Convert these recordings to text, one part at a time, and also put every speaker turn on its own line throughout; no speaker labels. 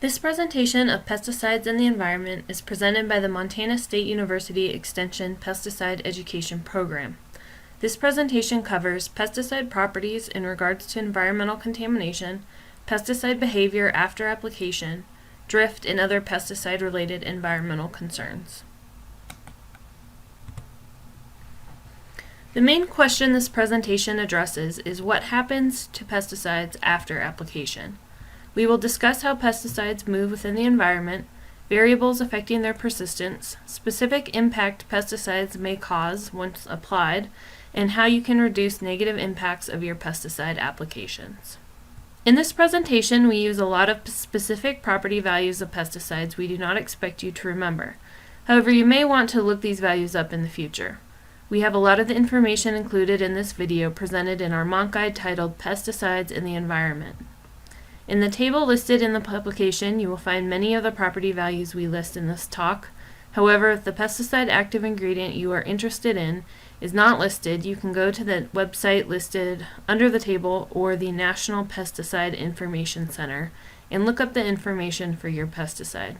This presentation of pesticides in the environment is presented by the Montana State University Extension Pesticide Education Program. This presentation covers pesticide properties in regards to environmental contamination, pesticide behavior after application, drift, and other pesticide-related environmental concerns. The main question this presentation addresses is what happens to pesticides after application. We will discuss how pesticides move within the environment, variables affecting their persistence, specific impact pesticides may cause once applied, and how you can reduce negative impacts of your pesticide applications. In this presentation, we use a lot of specific property values of pesticides we do not expect you to remember. However, you may want to look these values up in the future. We have a lot of the information included in this video presented in our Mont Guide titled Pesticides in the Environment. In the table listed in the publication, you will find many of the property values we list in this talk. However, if the pesticide active ingredient you are interested in is not listed, you can go to the website listed under the table or the National Pesticide Information Center and look up the information for your pesticide.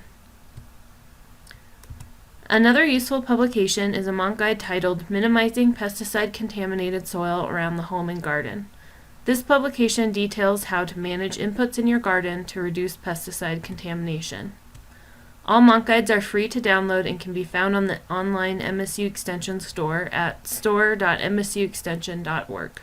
Another useful publication is a Mont Guide titled Minimizing Pesticide Contaminated Soil Around the Home and Garden. This publication details how to manage inputs in your garden to reduce pesticide contamination. All Mont Guides are free to download and can be found on the online MSU Extension store at store.msuextension.org.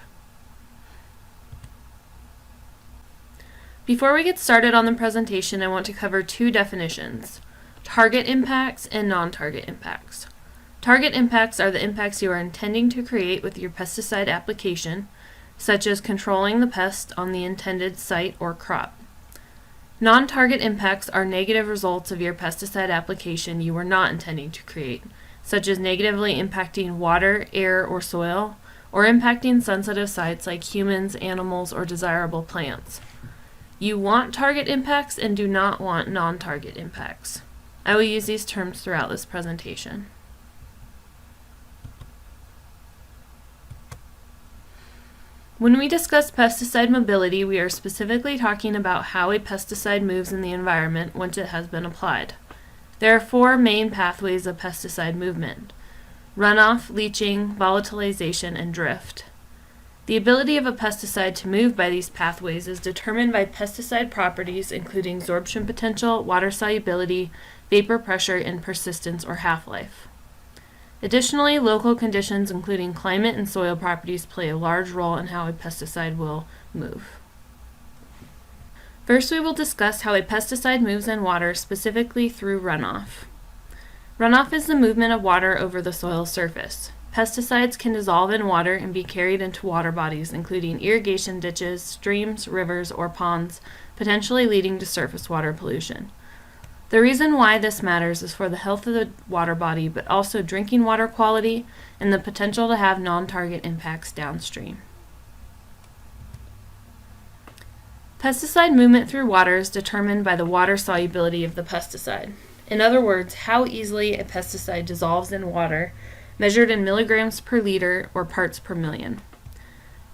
Before we get started on the presentation, I want to cover two definitions: target impacts and non-target impacts. Target impacts are the impacts you are intending to create with your pesticide application, such as controlling the pest on the intended site or crop. Non-target impacts are negative results of your pesticide application you were not intending to create, such as negatively impacting water, air, or soil, or impacting sensitive sites like humans, animals, or desirable plants. You want target impacts and do not want non-target impacts. I will use these terms throughout this presentation. When we discuss pesticide mobility, we are specifically talking about how a pesticide moves in the environment once it has been applied. There are four main pathways of pesticide movement: runoff, leaching, volatilization, and drift. The ability of a pesticide to move by these pathways is determined by pesticide properties including absorption potential, water solubility, vapor pressure, and persistence or half-life. Additionally, local conditions including climate and soil properties play a large role in how a pesticide will move. First, we will discuss how a pesticide moves in water, specifically through runoff. Runoff is the movement of water over the soil surface. Pesticides can dissolve in water and be carried into water bodies, including irrigation ditches, streams, rivers, or ponds, potentially leading to surface water pollution. The reason why this matters is for the health of the water body, but also drinking water quality and the potential to have non-target impacts downstream. Pesticide movement through water is determined by the water solubility of the pesticide. In other words, how easily a pesticide dissolves in water, measured in milligrams per liter or parts per million.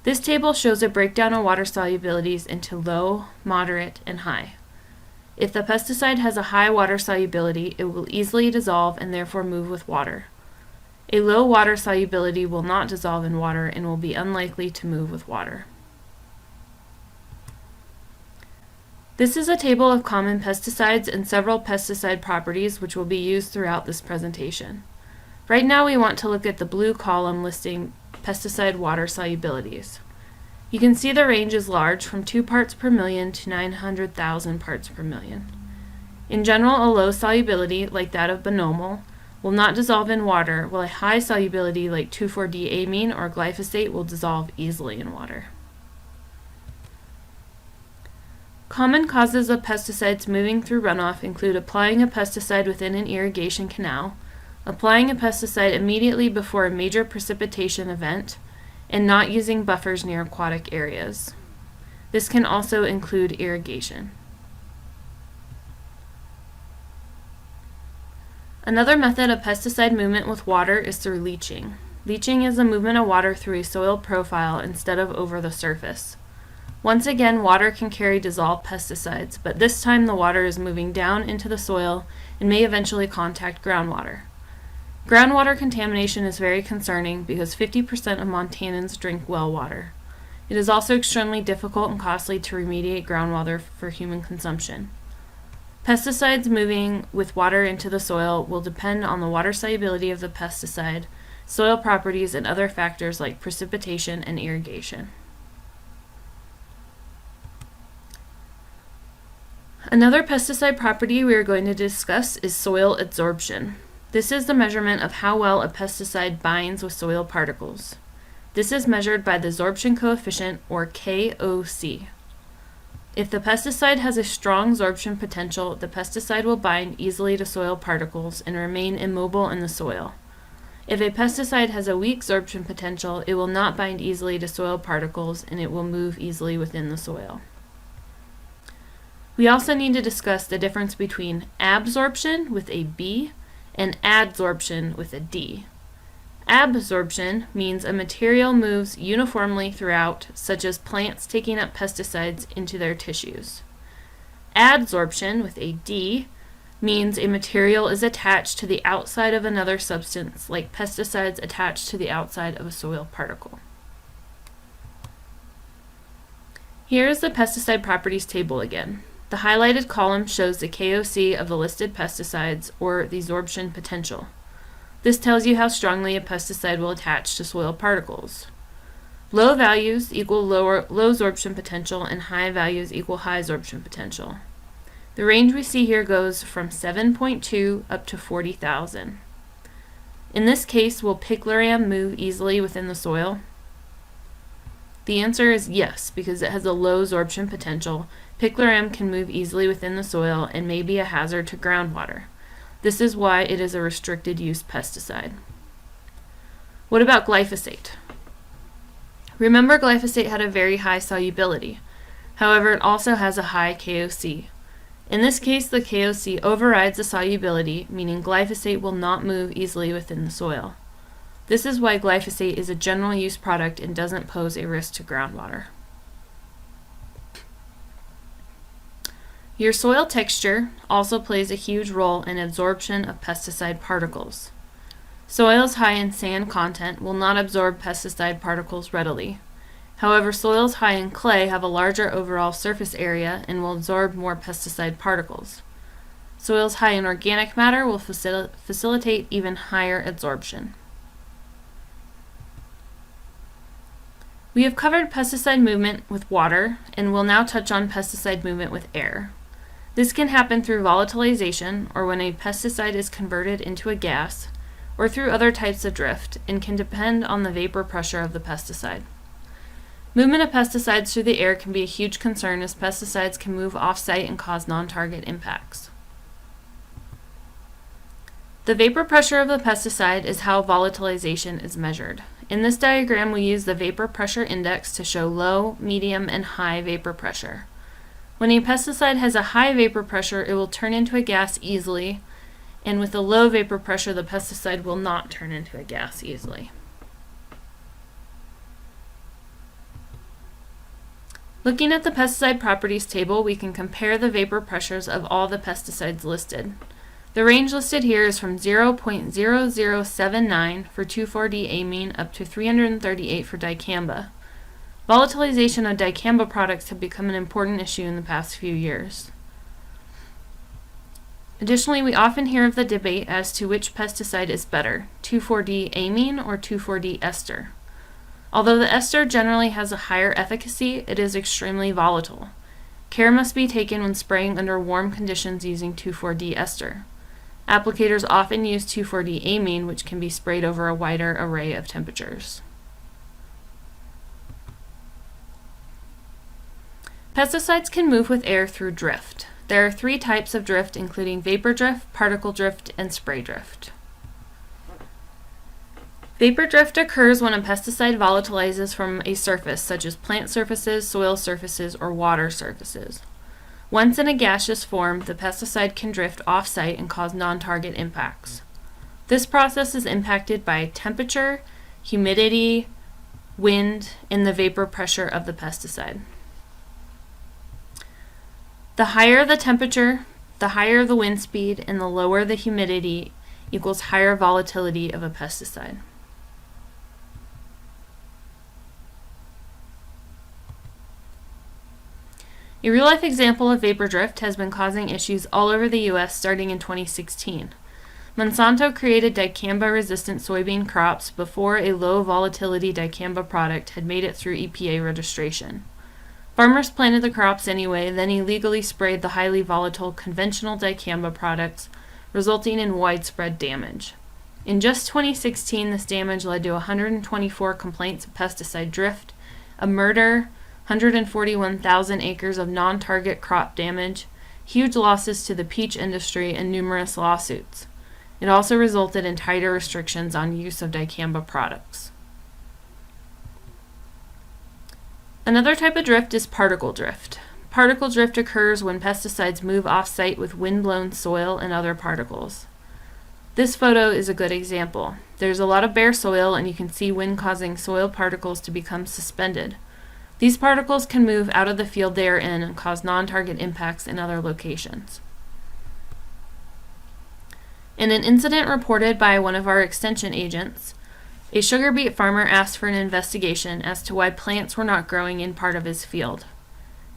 This table shows a breakdown of water solubilities into low, moderate, and high. If the pesticide has a high water solubility, it will easily dissolve and therefore move with water. A low water solubility will not dissolve in water and will be unlikely to move with water. This is a table of common pesticides and several pesticide properties which will be used throughout this presentation. Right now we want to look at the blue column listing pesticide water solubilities. You can see the range is large, from 2 parts per million to 900,000 parts per million. In general, a low solubility, like that of bonomel, will not dissolve in water, while a high solubility, like 2,4-D-amine or glyphosate, will dissolve easily in water. Common causes of pesticides moving through runoff include applying a pesticide within an irrigation canal, applying a pesticide immediately before a major precipitation event, and not using buffers near aquatic areas. This can also include irrigation. Another method of pesticide movement with water is through leaching. Leaching is the movement of water through a soil profile instead of over the surface. Once again, water can carry dissolved pesticides, but this time the water is moving down into the soil and may eventually contact groundwater. Groundwater contamination is very concerning because 50% of Montanans drink well water. It is also extremely difficult and costly to remediate groundwater for human consumption. Pesticides moving with water into the soil will depend on the water solubility of the pesticide, soil properties, and other factors like precipitation and irrigation. Another pesticide property we are going to discuss is soil adsorption. This is the measurement of how well a pesticide binds with soil particles. This is measured by the absorption coefficient, or KOC. If the pesticide has a strong absorption potential, the pesticide will bind easily to soil particles and remain immobile in the soil. If a pesticide has a weak absorption potential, it will not bind easily to soil particles and it will move easily within the soil. We also need to discuss the difference between absorption with a B and adsorption with a D. Absorption means a material moves uniformly throughout, such as plants taking up pesticides into their tissues. Adsorption with a D means a material is attached to the outside of another substance, like pesticides attached to the outside of a soil particle. Here is the pesticide properties table again. The highlighted column shows the KOC of the listed pesticides, or the absorption potential. This tells you how strongly a pesticide will attach to soil particles. Low values equal low absorption potential, and high values equal high absorption potential. The range we see here goes from 7.2 up to 40,000. In this case, will picloram move easily within the soil? The answer is yes, because it has a low absorption potential. Picloram can move easily within the soil and may be a hazard to groundwater. This is why it is a restricted use pesticide. What about glyphosate? Remember, glyphosate had a very high solubility. However, it also has a high KOC. In this case, the KOC overrides the solubility, meaning glyphosate will not move easily within the soil. This is why glyphosate is a general use product and doesn't pose a risk to groundwater. Your soil texture also plays a huge role in absorption of pesticide particles. Soils high in sand content will not absorb pesticide particles readily. However, soils high in clay have a larger overall surface area and will absorb more pesticide particles. Soils high in organic matter will facilitate even higher absorption. We have covered pesticide movement with water and will now touch on pesticide movement with air. This can happen through volatilization, or when a pesticide is converted into a gas, or through other types of drift, and can depend on the vapor pressure of the pesticide. Movement of pesticides through the air can be a huge concern, as pesticides can move off-site and cause non-target impacts. The vapor pressure of the pesticide is how volatilization is measured. In this diagram, we use the vapor pressure index to show low, medium, and high vapor pressure. When a pesticide has a high vapor pressure, it will turn into a gas easily, and with a low vapor pressure, the pesticide will not turn into a gas easily. Looking at the pesticide properties table, we can compare the vapor pressures of all the pesticides listed. The range listed here is from 0.0079 for 2,4-D-amine up to 338 for dicamba. Volatilization of dicamba products have become an important issue in the past few years. Additionally, we often hear of the debate as to which pesticide is better, 2,4-D-amine or 2,4-D-ester. Although the ester generally has a higher efficacy, it is extremely volatile. Care must be taken when spraying under warm conditions using 2,4-D-ester. Applicators often use 2,4-D-amine, which can be sprayed over a wider array of temperatures. Pesticides can move with air through drift. There are 3 types of drift, including vapor drift, particle drift, and spray drift. Vapor drift occurs when a pesticide volatilizes from a surface, such as plant surfaces, soil surfaces, or water surfaces. Once in a gaseous form, the pesticide can drift off-site and cause non-target impacts. This process is impacted by temperature, humidity, wind, and the vapor pressure of the pesticide. The higher the temperature, the higher the wind speed, and the lower the humidity equals higher volatility of a pesticide. A real-life example of vapor drift has been causing issues all over the U.S. starting in 2016. Monsanto created dicamba-resistant soybean crops before a low-volatility dicamba product had made it through EPA registration. Farmers planted the crops anyway, then illegally sprayed the highly volatile conventional dicamba products, resulting in widespread damage. In just 2016, this damage led to 124 complaints of pesticide drift, a murder, 141,000 acres of non-target crop damage, huge losses to the peach industry, and numerous lawsuits. It also resulted in tighter restrictions on use of dicamba products. Another type of drift is particle drift. Particle drift occurs when pesticides move off-site with wind-blown soil and other particles. This photo is a good example. There's a lot of bare soil, and you can see wind causing soil particles to become suspended. These particles can move out of the field they are in and cause non-target impacts in other locations. In an incident reported by one of our extension agents, a sugar beet farmer asked for an investigation as to why plants were not growing in part of his field.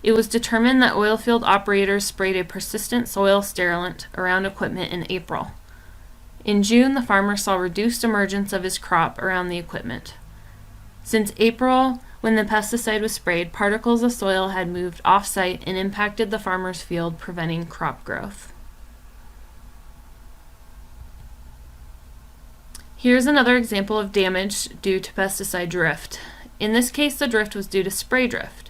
It was determined that oil field operators sprayed a persistent soil sterilant around equipment in April. In June, the farmer saw reduced emergence of his crop around the equipment. Since April, when the pesticide was sprayed, particles of soil had moved off-site and impacted the farmer's field, preventing crop growth. Here's another example of damage due to pesticide drift. In this case, the drift was due to spray drift.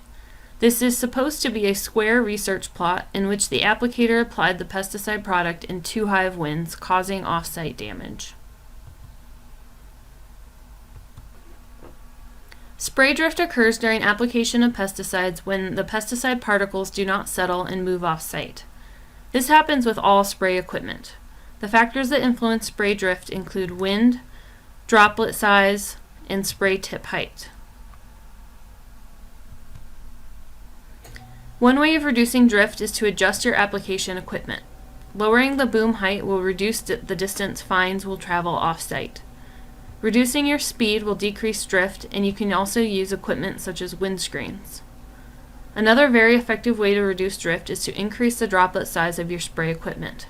This is supposed to be a square research plot in which the applicator applied the pesticide product in too high of winds, causing off-site damage. Spray drift occurs during application of pesticides when the pesticide particles do not settle and move off-site. This happens with all spray equipment. The factors that influence spray drift include wind, droplet size, and spray tip height. One way of reducing drift is to adjust your application equipment. Lowering the boom height will reduce the distance fines will travel off-site. Reducing your speed will decrease drift, and you can also use equipment such as windscreens. Another very effective way to reduce drift is to increase the droplet size of your spray equipment.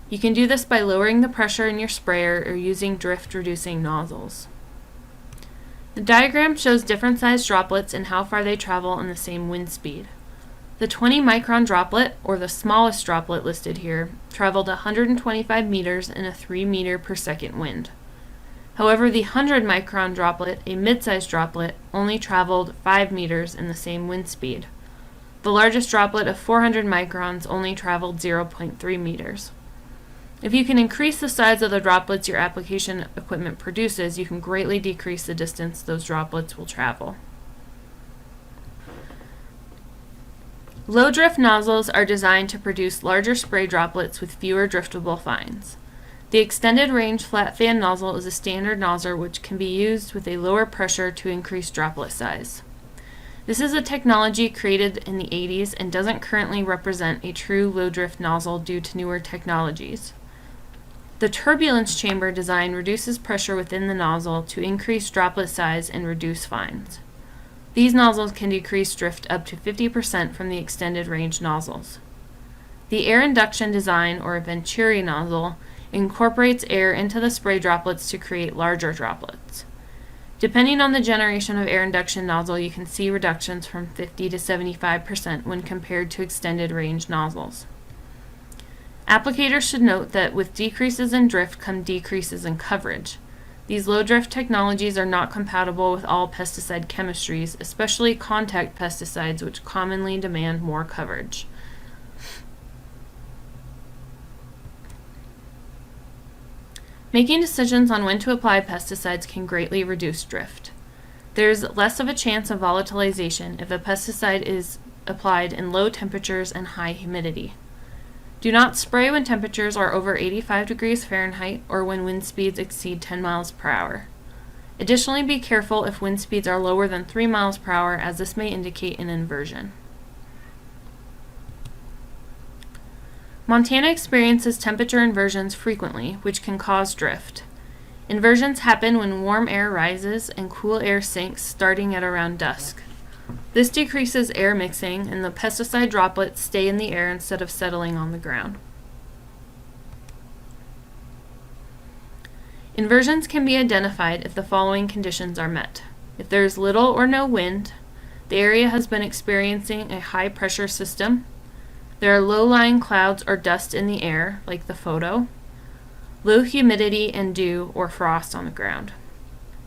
You can do this by lowering the pressure in your sprayer or using drift-reducing nozzles. The diagram shows different sized droplets and how far they travel in the same wind speed. The 20-micron droplet, or the smallest droplet listed here, traveled 125 meters in a 3 meter per second wind. However, the 100-micron droplet, a mid-sized droplet, only traveled 5 meters in the same wind speed. The largest droplet of 400 microns only traveled 0.3 meters. If you can increase the size of the droplets your application equipment produces, you can greatly decrease the distance those droplets will travel. Low drift nozzles are designed to produce larger spray droplets with fewer driftable fines. The extended range flat fan nozzle is a standard nozzle which can be used with a lower pressure to increase droplet size. This is a technology created in the 80s and doesn't currently represent a true low drift nozzle due to newer technologies. The turbulence chamber design reduces pressure within the nozzle to increase droplet size and reduce fines. These nozzles can decrease drift up to 50% from the extended range nozzles. The air induction design, or Venturi nozzle, incorporates air into the spray droplets to create larger droplets. Depending on the generation of air induction nozzle, you can see reductions from 50 to 75% when compared to extended range nozzles. Applicators should note that with decreases in drift come decreases in coverage. These low drift technologies are not compatible with all pesticide chemistries, especially contact pesticides, which commonly demand more coverage. Making decisions on when to apply pesticides can greatly reduce drift. There is less of a chance of volatilization if a pesticide is applied in low temperatures and high humidity. Do not spray when temperatures are over 85 degrees Fahrenheit or when wind speeds exceed 10 miles per hour. Additionally, be careful if wind speeds are lower than 3 miles per hour, as this may indicate an inversion. Montana experiences temperature inversions frequently, which can cause drift. Inversions happen when warm air rises and cool air sinks starting at around dusk. This decreases air mixing and the pesticide droplets stay in the air instead of settling on the ground. Inversions can be identified if the following conditions are met. If there is little or no wind, the area has been experiencing a high pressure system, there are low-lying clouds or dust in the air, like the photo, low humidity and dew or frost on the ground.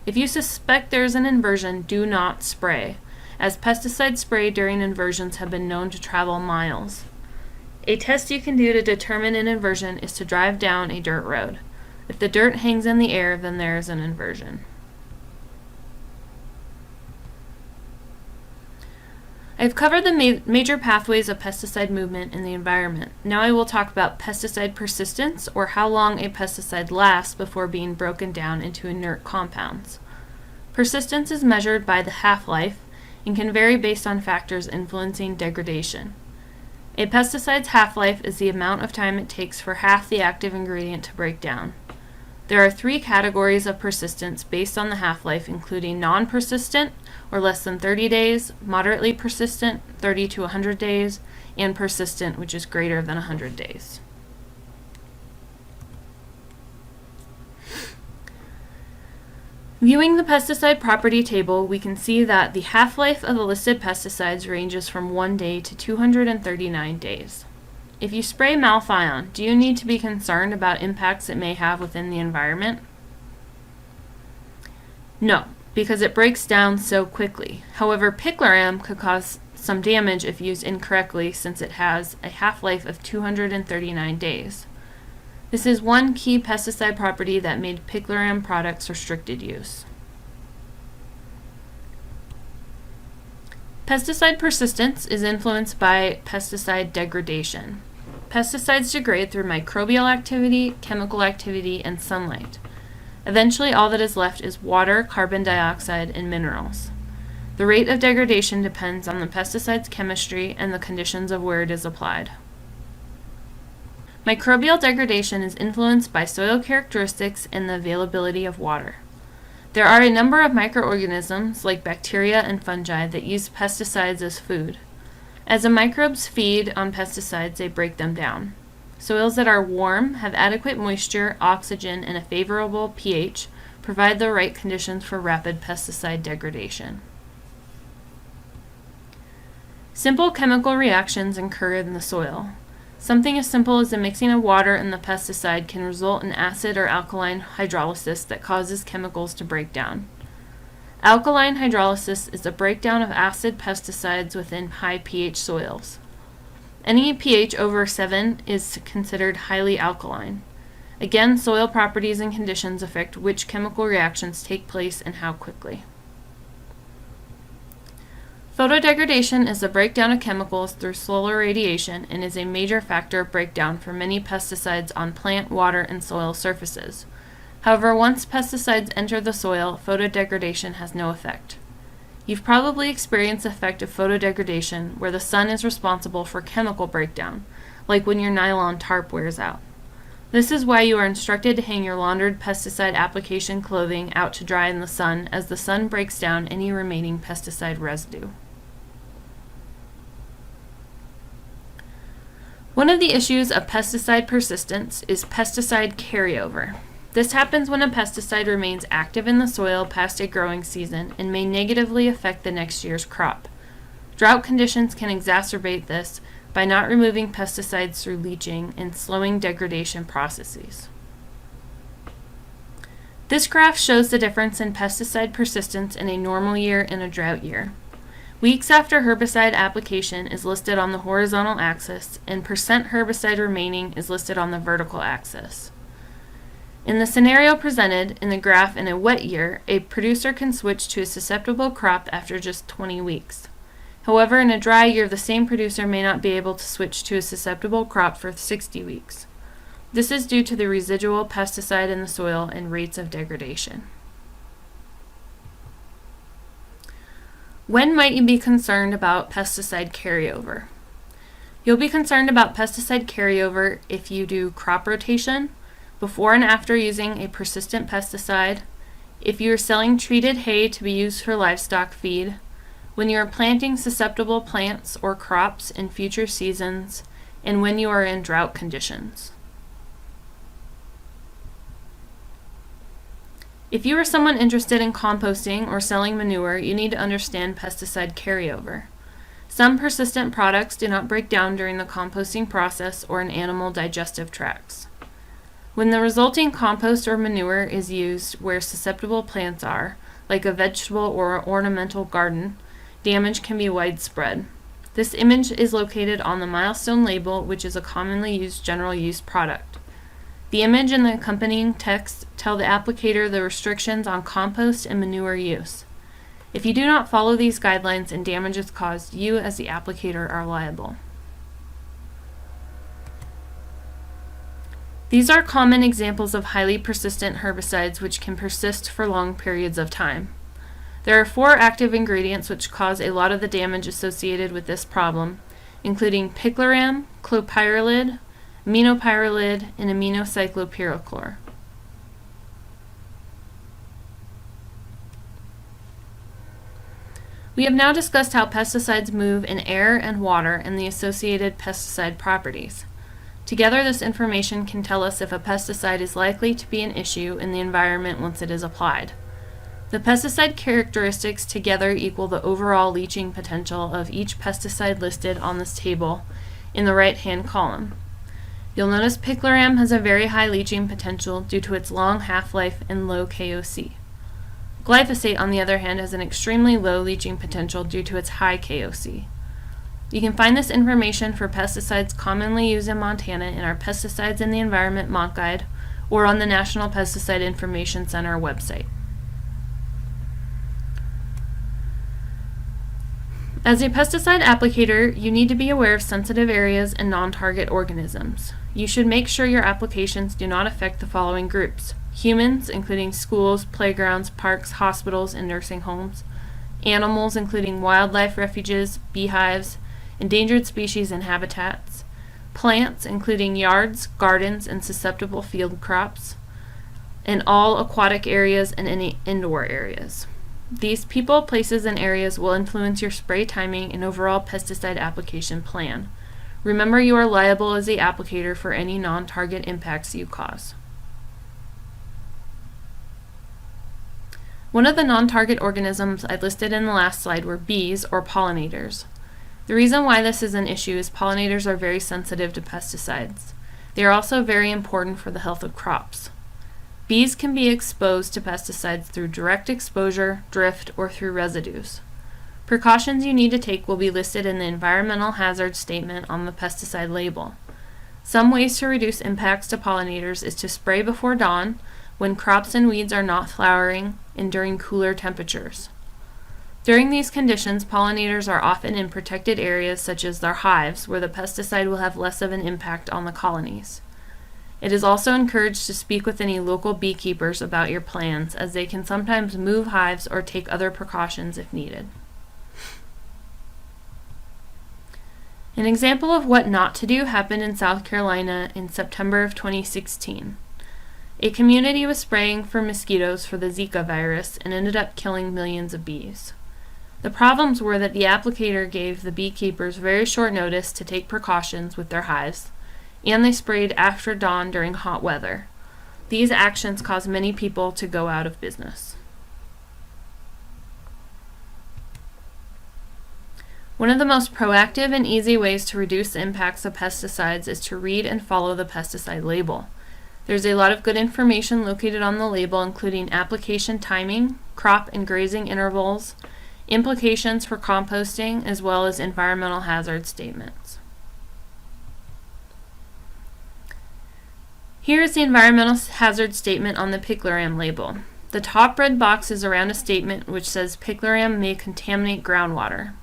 If you suspect there is an inversion, do not spray, as pesticide spray during inversions have been known to travel miles. A test you can do to determine an inversion is to drive down a dirt road. If the dirt hangs in the air, then there is an inversion. I've covered the major pathways of pesticide movement in the environment. Now I will talk about pesticide persistence, or how long a pesticide lasts before being broken down into inert compounds. Persistence is measured by the half-life and can vary based on factors influencing degradation. A pesticide's half-life is the amount of time it takes for half the active ingredient to break down. There are 3 categories of persistence based on the half-life, including non-persistent, or less than 30 days, moderately persistent, 30 to 100 days, and persistent, which is greater than 100 days. Viewing the pesticide property table, we can see that the half-life of the listed pesticides ranges from 1 day to 239 days. If you spray malathion, do you need to be concerned about impacts it may have within the environment? No, because it breaks down so quickly. However, picloram could cause some damage if used incorrectly, since it has a half-life of 239 days. This is one key pesticide property that made picloram products restricted use. Pesticide persistence is influenced by pesticide degradation. Pesticides degrade through microbial activity, chemical activity, and sunlight. Eventually, all that is left is water, carbon dioxide, and minerals. The rate of degradation depends on the pesticide's chemistry and the conditions of where it is applied. Microbial degradation is influenced by soil characteristics and the availability of water. There are a number of microorganisms, like bacteria and fungi, that use pesticides as food. As the microbes feed on pesticides, they break them down. Soils that are warm, have adequate moisture, oxygen, and a favorable pH provide the right conditions for rapid pesticide degradation. Simple chemical reactions occur in the soil. Something as simple as the mixing of water and the pesticide can result in acid or alkaline hydrolysis that causes chemicals to break down. Alkaline hydrolysis is the breakdown of acid pesticides within high pH soils. Any pH over 7 is considered highly alkaline. Again, soil properties and conditions affect which chemical reactions take place and how quickly. Photodegradation is the breakdown of chemicals through solar radiation and is a major factor of breakdown for many pesticides on plant, water, and soil surfaces. However, once pesticides enter the soil, photodegradation has no effect. You've probably experienced the effect of photodegradation where the sun is responsible for chemical breakdown, like when your nylon tarp wears out. This is why you are instructed to hang your laundered pesticide application clothing out to dry in the sun, as the sun breaks down any remaining pesticide residue. One of the issues of pesticide persistence is pesticide carryover. This happens when a pesticide remains active in the soil past a growing season and may negatively affect the next year's crop. Drought conditions can exacerbate this by not removing pesticides through leaching and slowing degradation processes. This graph shows the difference in pesticide persistence in a normal year and a drought year. Weeks after herbicide application is listed on the horizontal axis, and percent herbicide remaining is listed on the vertical axis. In the scenario presented in the graph in a wet year, a producer can switch to a susceptible crop after just 20 weeks. However, in a dry year, the same producer may not be able to switch to a susceptible crop for 60 weeks. This is due to the residual pesticide in the soil and rates of degradation. When might you be concerned about pesticide carryover? You'll be concerned about pesticide carryover if you do crop rotation, before and after using a persistent pesticide, if you are selling treated hay to be used for livestock feed, when you are planting susceptible plants or crops in future seasons, and when you are in drought conditions. If you are someone interested in composting or selling manure, you need to understand pesticide carryover. Some persistent products do not break down during the composting process or in animal digestive tracts. When the resulting compost or manure is used where susceptible plants are, like a vegetable or ornamental garden, damage can be widespread. This image is located on the milestone label, which is a commonly used general use product. The image and the accompanying text tell the applicator the restrictions on compost and manure use. If you do not follow these guidelines and damage is caused, you as the applicator are liable. These are common examples of highly persistent herbicides which can persist for long periods of time. There are 4 active ingredients which cause a lot of the damage associated with this problem, including picloram, clopyrrolide, aminopyrrolide, and aminocyclopyrrochlor. We have now discussed how pesticides move in air and water and the associated pesticide properties. Together, this information can tell us if a pesticide is likely to be an issue in the environment once it is applied. The pesticide characteristics together equal the overall leaching potential of each pesticide listed on this table in the right-hand column. You'll notice picloram has a very high leaching potential due to its long half-life and low KOC. Glyphosate, on the other hand, has an extremely low leaching potential due to its high KOC. You can find this information for pesticides commonly used in Montana in our Pesticides in the Environment Mont Guide or on the National Pesticide Information Center website. As a pesticide applicator, you need to be aware of sensitive areas and non-target organisms. You should make sure your applications do not affect the following groups: humans, including schools, playgrounds, parks, hospitals, and nursing homes; animals, including wildlife refuges, beehives, endangered species and habitats; plants, including yards, gardens, and susceptible field crops; and all aquatic areas and any indoor areas. These people, places, and areas will influence your spray timing and overall pesticide application plan. Remember, you are liable as the applicator for any non-target impacts you cause. One of the non-target organisms I listed in the last slide were bees, or pollinators. The reason why this is an issue is pollinators are very sensitive to pesticides. They are also very important for the health of crops. Bees can be exposed to pesticides through direct exposure, drift, or through residues. Precautions you need to take will be listed in the environmental hazard statement on the pesticide label. Some ways to reduce impacts to pollinators is to spray before dawn, when crops and weeds are not flowering, and during cooler temperatures. During these conditions, pollinators are often in protected areas such as their hives, where the pesticide will have less of an impact on the colonies. It is also encouraged to speak with any local beekeepers about your plans, as they can sometimes move hives or take other precautions if needed. An example of what not to do happened in South Carolina in September of 2016. A community was spraying for mosquitoes for the Zika virus and ended up killing millions of bees. The problems were that the applicator gave the beekeepers very short notice to take precautions with their hives, and they sprayed after dawn during hot weather. These actions caused many people to go out of business. One of the most proactive and easy ways to reduce the impacts of pesticides is to read and follow the pesticide label. There's a lot of good information located on the label, including application timing, crop and grazing intervals, implications for composting, as well as environmental hazard statements. Here is the environmental hazard statement on the picloram label. The top red box is around a statement which says picloram may contaminate groundwater.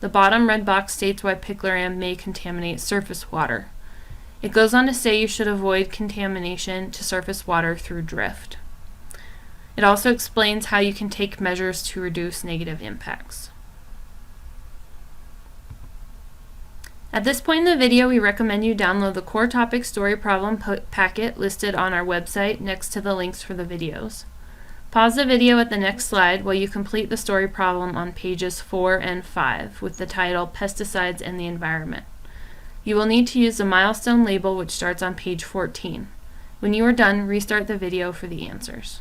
The bottom red box states why picloram may contaminate surface water. It goes on to say you should avoid contamination to surface water through drift. It also explains how you can take measures to reduce negative impacts. At this point in the video, we recommend you download the core topic story problem packet listed on our website next to the links for the videos. Pause the video at the next slide while you complete the story problem on pages 4 and 5 with the title Pesticides and the Environment. You will need to use the milestone label which starts on page 14. When you are done, restart the video for the answers.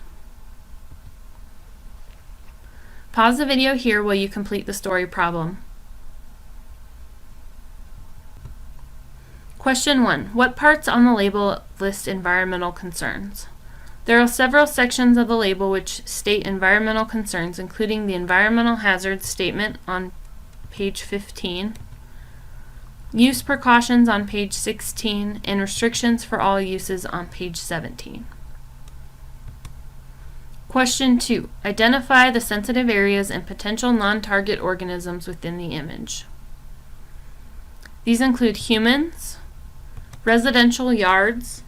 Pause the video here while you complete the story problem. Question 1. What parts on the label list environmental concerns? There are several sections of the label which state environmental concerns, including the environmental hazards statement on page 15, use precautions on page 16, and restrictions for all uses on page 17. Question 2. Identify the sensitive areas and potential non-target organisms within the image. These include humans, residential yards,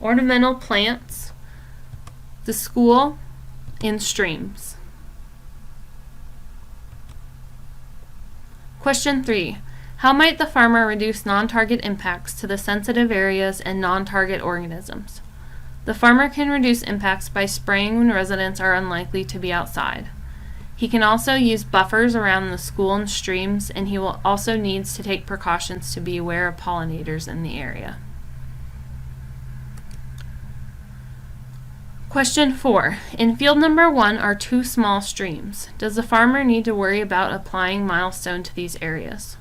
ornamental plants, the school, and streams. Question 3. How might the farmer reduce non-target impacts to the sensitive areas and non-target organisms? The farmer can reduce impacts by spraying when residents are unlikely to be outside. He can also use buffers around the school and streams, and he will also needs to take precautions to be aware of pollinators in the area. Question 4. In field number 1 are 2 small streams. Does the farmer need to worry about applying milestone to these areas?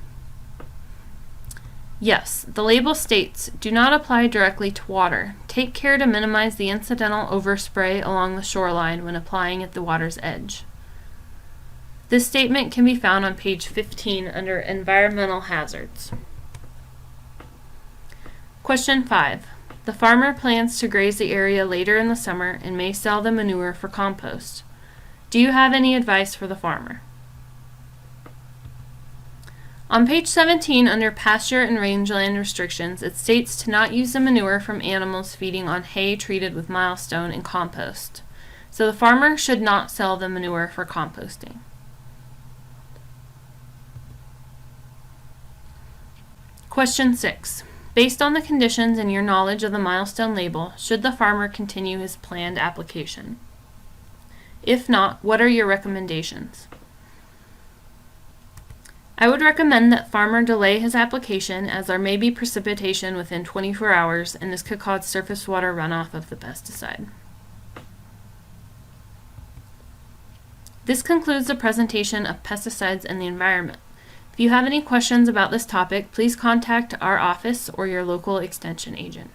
Yes, the label states, do not apply directly to water. Take care to minimize the incidental overspray along the shoreline when applying at the water's edge. This statement can be found on page 15 under Environmental Hazards. Question 5. The farmer plans to graze the area later in the summer and may sell the manure for compost. Do you have any advice for the farmer? On page 17 under Pasture and Rangeland Restrictions, it states to not use the manure from animals feeding on hay treated with milestone and compost. So the farmer should not sell the manure for composting. Question 6. Based on the conditions and your knowledge of the milestone label, should the farmer continue his planned application? If not, what are your recommendations? I would recommend that farmer delay his application as there may be precipitation within 24 hours and this could cause surface water runoff of the pesticide. This concludes the presentation of pesticides and the environment. If you have any questions about this topic, please contact our office or your local extension agent.